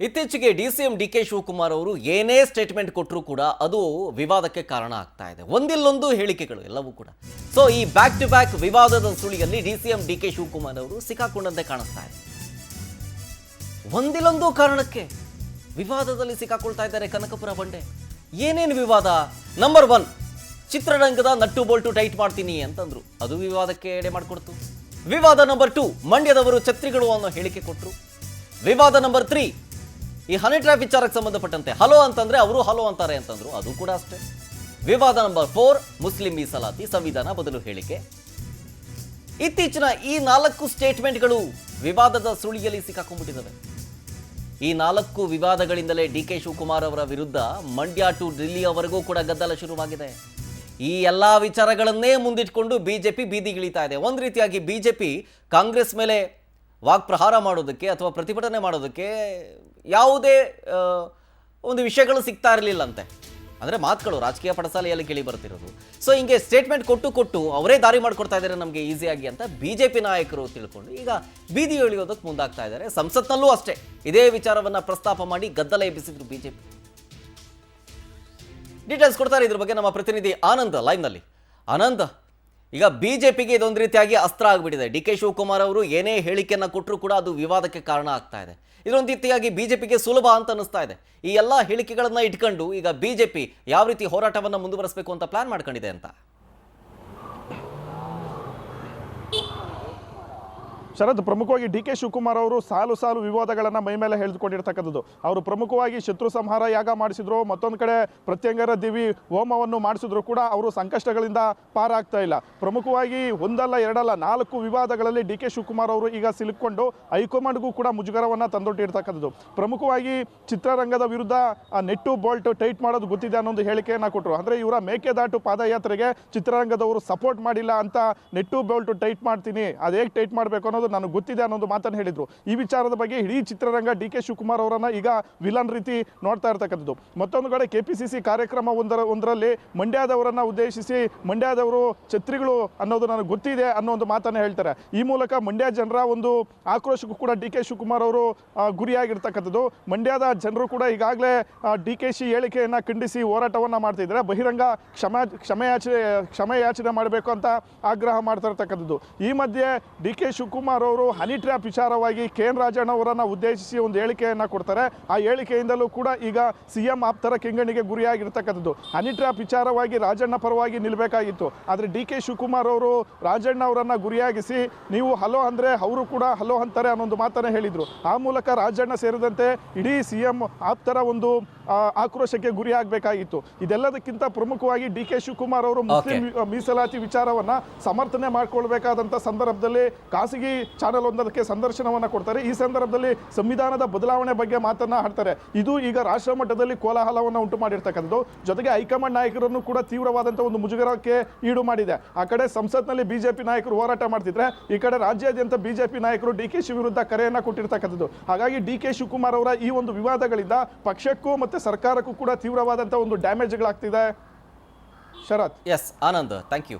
ಇತ್ತೀಚೆಗೆ DCM DK Shivakumar ಅವರು ಏನೇ ಸ್ಟೇಟ್ಮೆಂಟ್ ಕೊಟ್ಟರೂ ಕೂಡ ಅದು ವಿವಾದಕ್ಕೆ ಕಾರಣ ಆಗ್ತಾ ಇದೆ. ಒಂದಿಲ್ಲೊಂದು ಹೇಳಿಕೆಗಳು ಎಲ್ಲವೂ ಕೂಡ. ಸೊ ಈ ಬ್ಯಾಕ್ ಟು ಬ್ಯಾಕ್ ವಿವಾದದ ಸುಳಿಯಲ್ಲಿ ಡಿಸಿಎಂ ಡಿಕೆ ಶಿವಕುಮಾರ್ ಅವರು ಸಿಕ್ಕಾಕೊಂಡಂತೆ ಕಾಣಿಸ್ತಾ ಇದೆ. ಒಂದಿಲ್ಲೊಂದು ಕಾರಣಕ್ಕೆ ವಿವಾದದಲ್ಲಿ ಸಿಕ್ಕಾಕೊಳ್ತಾ ಇದ್ದಾರೆ ಕನಕಪುರ ಬಂಡೆ. ಏನೇನು ವಿವಾದ? ನಂಬರ್ 1, ಚಿತ್ರರಂಗದ ನಟ್ಟು ಬೋಲ್ಟು ಟೈಟ್ ಮಾಡ್ತೀನಿ ಅಂತಂದ್ರು, ಅದು ವಿವಾದಕ್ಕೆ ಎಡೆ ಮಾಡಿಕೊಡ್ತು. ವಿವಾದ ನಂಬರ್ 2, ಮಂಡ್ಯದವರು ಛತ್ರಿಗಳು ಅನ್ನೋ ಹೇಳಿಕೆ ಕೊಟ್ಟರು. ವಿವಾದ ನಂಬರ್ 3, ಈ ಹನಿ ಟ್ರ್ಯಾಪ್ ವಿಚಾರಕ್ಕೆ ಸಂಬಂಧಪಟ್ಟಂತೆ ಹಲೋ ಅಂತಂದ್ರೆ ಅವರು ಹಲೋ ಅಂತಾರೆ ಅಂತಂದ್ರು, ಅದು ಕೂಡ ಅಷ್ಟೇ. ವಿವಾದ ನಂಬರ್ 4, ಮುಸ್ಲಿಂ ಮೀಸಲಾತಿ ಸಂವಿಧಾನ ಬದಲು ಹೇಳಿಕೆ. ಇತ್ತೀಚಿನ ಈ 4 ಸ್ಟೇಟ್ಮೆಂಟ್ಗಳು ವಿವಾದದ ಸುಳಿಯಲ್ಲಿ ಸಿಕ್ಕಾಕೊಂಡ್ಬಿಟ್ಟಿದ್ದಾವೆ. ಈ 4 ವಿವಾದಗಳಿಂದಲೇ ಡಿಕೆ ಶಿವಕುಮಾರ್ ಅವರ ವಿರುದ್ಧ ಮಂಡ್ಯ ಟು ದಿಲ್ಲಿಯವರೆಗೂ ಕೂಡ ಗದ್ದಲ ಶುರುವಾಗಿದೆ. ಈ ಎಲ್ಲಾ ವಿಚಾರಗಳನ್ನೇ ಮುಂದಿಟ್ಕೊಂಡು ಬಿಜೆಪಿ ಬೀದಿಗಿಳಿತಾ ಇದೆ. ಒಂದು ರೀತಿಯಾಗಿ ಬಿಜೆಪಿ ಕಾಂಗ್ರೆಸ್ ಮೇಲೆ ವಾಕ್ಪ್ರಹಾರ ಮಾಡೋದಕ್ಕೆ ಅಥವಾ ಪ್ರತಿಭಟನೆ ಮಾಡೋದಕ್ಕೆ ಯಾವುದೇ ಒಂದು ವಿಷಯಗಳು ಸಿಗ್ತಾ ಇರಲಿಲ್ಲಂತೆ. ಅಂದರೆ ಮಾತುಗಳು ರಾಜಕೀಯ ಪಡಸಾಲೆಯಲ್ಲಿ ಕೇಳಿ ಬರ್ತಿರೋದು. ಸೊ ಹಿಂಗೆ ಸ್ಟೇಟ್ಮೆಂಟ್ ಕೊಟ್ಟು ಅವರೇ ದಾರಿ ಮಾಡ್ಕೊಡ್ತಾ ಇದ್ದಾರೆ ನಮಗೆ ಈಸಿಯಾಗಿ ಅಂತ ಬಿಜೆಪಿ ನಾಯಕರು ತಿಳ್ಕೊಂಡು ಈಗ ಬೀದಿ ಇಳಿಯೋದಕ್ಕೆ ಮುಂದಾಗ್ತಾ ಇದ್ದಾರೆ. ಸಂಸತ್ನಲ್ಲೂ ಅಷ್ಟೇ ಇದೇ ವಿಚಾರವನ್ನು ಪ್ರಸ್ತಾಪ ಮಾಡಿ ಗದ್ದಲ ಎಬ್ಬಿಸಿದ್ರು ಬಿಜೆಪಿ. ಡೀಟೇಲ್ಸ್ ಕೊಡ್ತಾರೆ ಇದ್ರ ಬಗ್ಗೆ ನಮ್ಮ ಪ್ರತಿನಿಧಿ ಆನಂದ್ ಲೈವ್ನಲ್ಲಿ. ಆನಂದ್, ಈಗ ಬಿಜೆಪಿಗೆ ಇದೊಂದು ರೀತಿಯಾಗಿ ಅಸ್ತ್ರ ಆಗಿಬಿಟ್ಟಿದೆ. ಡಿಕೆ ಶಿವಕುಮಾರ್ ಅವರು ಏನೇ ಹೇಳಿಕೆಯನ್ನು ಕೊಟ್ಟರು ಕೂಡ ಅದು ವಿವಾದಕ್ಕೆ ಕಾರಣ ಆಗ್ತಾ ಇದೆ. ಇದೊಂದು ರೀತಿಯಾಗಿ ಬಿಜೆಪಿಗೆ ಸುಲಭ ಅಂತ ಅನಿಸ್ತಾ ಇದೆ. ಈ ಎಲ್ಲ ಹೇಳಿಕೆಗಳನ್ನ ಇಟ್ಕೊಂಡು ಈಗ ಬಿಜೆಪಿ ಯಾವ ರೀತಿ ಹೋರಾಟವನ್ನು ಮುಂದುವರಿಸಬೇಕು ಅಂತ ಪ್ಲಾನ್ ಮಾಡ್ಕೊಂಡಿದೆ ಅಂತ. ಶರತ್, ಪ್ರಮುಖವಾಗಿ ಡಿ ಕೆ ಶಿವಕುಮಾರ್ ಅವರು ಸಾಲು ವಿವಾದಗಳನ್ನು ಮೈ ಮೇಲೆ ಹೇಳಿಕೊಂಡಿರ್ತಕ್ಕಂಥದ್ದು. ಅವರು ಪ್ರಮುಖವಾಗಿ ಶತ್ರು ಸಂಹಾರ ಯಾಗ ಮಾಡಿಸಿದ್ರು, ಮತ್ತೊಂದು ಕಡೆ ಪ್ರತ್ಯಂಗರ ದೇವಿ ಹೋಮವನ್ನು ಮಾಡಿಸಿದ್ರು ಕೂಡ ಅವರು ಸಂಕಷ್ಟಗಳಿಂದ ಪಾರಾಗ್ತಾ ಇಲ್ಲ. ಪ್ರಮುಖವಾಗಿ ಒಂದಲ್ಲ ಎರಡಲ್ಲ 4 ವಿವಾದಗಳಲ್ಲಿ ಡಿ ಕೆ ಶಿವಕುಮಾರ್ ಅವರು ಈಗ ಸಿಲುಕೊಂಡು ಹೈಕಮಾಂಡ್ಗೂ ಕೂಡ ಮುಜುಗರವನ್ನು ತಂದೊಡ್ಡಿರ್ತಕ್ಕಂಥದ್ದು. ಪ್ರಮುಖವಾಗಿ ಚಿತ್ರರಂಗದ ವಿರುದ್ಧ ನೆಟ್ಟು ಬೋಲ್ಟ್ ಟೈಟ್ ಮಾಡೋದು ಗೊತ್ತಿದೆ ಅನ್ನೋ ಒಂದು ಹೇಳಿಕೆಯನ್ನು ಕೊಟ್ಟರು. ಅಂದರೆ ಇವರ ಮೇಕೆದಾಟು ಪಾದಯಾತ್ರೆಗೆ ಚಿತ್ರರಂಗದವರು ಸಪೋರ್ಟ್ ಮಾಡಿಲ್ಲ ಅಂತ ನೆಟ್ಟು ಬೋಲ್ಟ್ ಟೈಟ್ ಮಾಡ್ತೀನಿ, ಅದು ಹೇಗೆ ಟೈಟ್ ಮಾಡಬೇಕು ಅನ್ನೋದು ನನಗೆ ಗೊತ್ತಿದೆ ಅನ್ನೋದು ಮಾತನ್ನು ಹೇಳಿದ್ರು. ಈ ವಿಚಾರದ ಬಗ್ಗೆ ಇಡೀ ಚಿತ್ರರಂಗ ಡಿ ಕೆ ಶಿವಕುಮಾರ್ ಅವರನ್ನ ಈಗ ವಿಲನ್ ರೀತಿ ನೋಡ್ತಾ ಇರ್ತಕ್ಕಂಥದ್ದು. ಮತ್ತೊಂದು ಕಡೆ ಕೆಪಿಸಿಸಿ ಕಾರ್ಯಕ್ರಮ ಒಂದರಲ್ಲಿ ಮಂಡ್ಯದವರನ್ನ ಉದ್ದೇಶಿಸಿ ಮಂಡ್ಯದವರು ಛತ್ರಿಗಳು ಅನ್ನೋದು ನನಗೆ ಗೊತ್ತಿದೆ ಅನ್ನೋ ಒಂದು ಮಾತನ್ನು ಹೇಳ್ತಾರೆ. ಈ ಮೂಲಕ ಮಂಡ್ಯ ಜನರ ಒಂದು ಆಕ್ರೋಶಕ್ಕೂ ಕೂಡ ಡಿ ಕೆ ಶಿವಕುಮಾರ್ ಅವರು ಗುರಿಯಾಗಿರ್ತಕ್ಕಂಥದ್ದು. ಮಂಡ್ಯದ ಜನರು ಕೂಡ ಈಗಾಗಲೇ ಡಿ ಕೆ ಶಿ ಹೇಳಿಕೆಯನ್ನು ಖಂಡಿಸಿ ಹೋರಾಟವನ್ನು ಮಾಡ್ತಿದ್ದಾರೆ. ಬಹಿರಂಗ ಕ್ಷಮೆಯಾಚನೆ ಮಾಡಬೇಕು ಅಂತ ಆಗ್ರಹ ಮಾಡ್ತಾ ಇರ್ತಕ್ಕಂಥದ್ದು. ಈ ಮಧ್ಯೆ ಡಿ ಕೆ ಶಿವಕುಮಾರ್ ಅವರು ಹನಿ ಟ್ರ್ಯಾಪ್ ವಿಚಾರವಾಗಿ KN ರಾಜಣ್ಣ ಅವರನ್ನು ಉದ್ದೇಶಿಸಿ ಒಂದು ಹೇಳಿಕೆಯನ್ನು ಕೊಡ್ತಾರೆ. ಆ ಹೇಳಿಕೆಯಿಂದಲೂ ಕೂಡ ಈಗ CM ಆಪ್ತರ ಕೆಂಗಣ್ಣಿಗೆ ಗುರಿಯಾಗಿರ್ತಕ್ಕಂಥದ್ದು. ಹನಿ ಟ್ರ್ಯಾಪ್ ವಿಚಾರವಾಗಿ ರಾಜಣ್ಣ ಪರವಾಗಿ ನಿಲ್ಲಬೇಕಾಗಿತ್ತು, ಆದರೆ ಡಿ ಕೆ ಶಿವಕುಮಾರ್ ಅವರು ರಾಜಣ್ಣ ಅವರನ್ನು ಗುರಿಯಾಗಿಸಿ ನೀವು ಹಲೋ ಅಂದರೆ ಅವರು ಕೂಡ ಹಲೋ ಅಂತಾರೆ ಅನ್ನೊಂದು ಮಾತನ್ನು ಹೇಳಿದರು. ಆ ಮೂಲಕ ರಾಜಣ್ಣ ಸೇರಿದಂತೆ ಇಡೀ CM ಆಪ್ತರ ಒಂದು ಆಕ್ರೋಶಕ್ಕೆ ಗುರಿಯಾಗಬೇಕಾಗಿತ್ತು. ಇದೆಲ್ಲದಕ್ಕಿಂತ ಪ್ರಮುಖವಾಗಿ ಡಿ ಕೆ ಶಿವಕುಮಾರ್ ಅವರು ಮುಸ್ಲಿಂ ಮೀಸಲಾತಿ ವಿಚಾರವನ್ನು ಸಮರ್ಥನೆ ಮಾಡಿಕೊಳ್ಬೇಕಾದಂಥ ಸಂದರ್ಭದಲ್ಲಿ ಖಾಸಗಿ ಚಾನೆಲ್ ಒಂದಕ್ಕೆ ಸಂದರ್ಶನವನ್ನು ಕೊಡ್ತಾರೆ. ಈ ಸಂದರ್ಭದಲ್ಲಿ ಸಂವಿಧಾನದ ಬದಲಾವಣೆ ಬಗ್ಗೆ ಮಾತನಾಡ್ತಾರೆ. ಇದು ಈಗ ರಾಷ್ಟ್ರ ಮಟ್ಟದಲ್ಲಿ ಕೋಲಾಹಲವನ್ನು ಉಂಟು ಮಾಡಿರ್ತಕ್ಕಂಥದ್ದು. ಜೊತೆಗೆ ಹೈಕಮಾಂಡ್ ನಾಯಕರನ್ನು ಕೂಡ ತೀವ್ರವಾದಂಥ ಒಂದು ಮುಜುಗರಕ್ಕೆ ಈಡು ಮಾಡಿದೆ. ಆ ಕಡೆ ಸಂಸತ್ನಲ್ಲಿ ಬಿಜೆಪಿ ನಾಯಕರು ಹೋರಾಟ ಮಾಡ್ತಿದ್ರೆ, ಈ ಕಡೆ ರಾಜ್ಯಾದ್ಯಂತ ಬಿಜೆಪಿ ನಾಯಕರು ಡಿ ಕೆ ಶಿ ವಿರುದ್ಧ ಕರೆಯನ್ನು ಕೊಟ್ಟಿರ್ತಕ್ಕಂಥದ್ದು. ಹಾಗಾಗಿ ಡಿ ಕೆ ಶಿವಕುಮಾರ್ ಅವರ ಈ ಒಂದು ವಿವಾದಗಳಿಂದ ಪಕ್ಷಕ್ಕೂ ಮತ್ತು ಸರ್ಕಾರಕ್ಕೂ ಕೂಡ ತೀವ್ರವಾದಂಥ ಒಂದು ಡ್ಯಾಮೇಜ್ಗಳಾಗ್ತಿದೆ. Sharath. S Anand, thank you.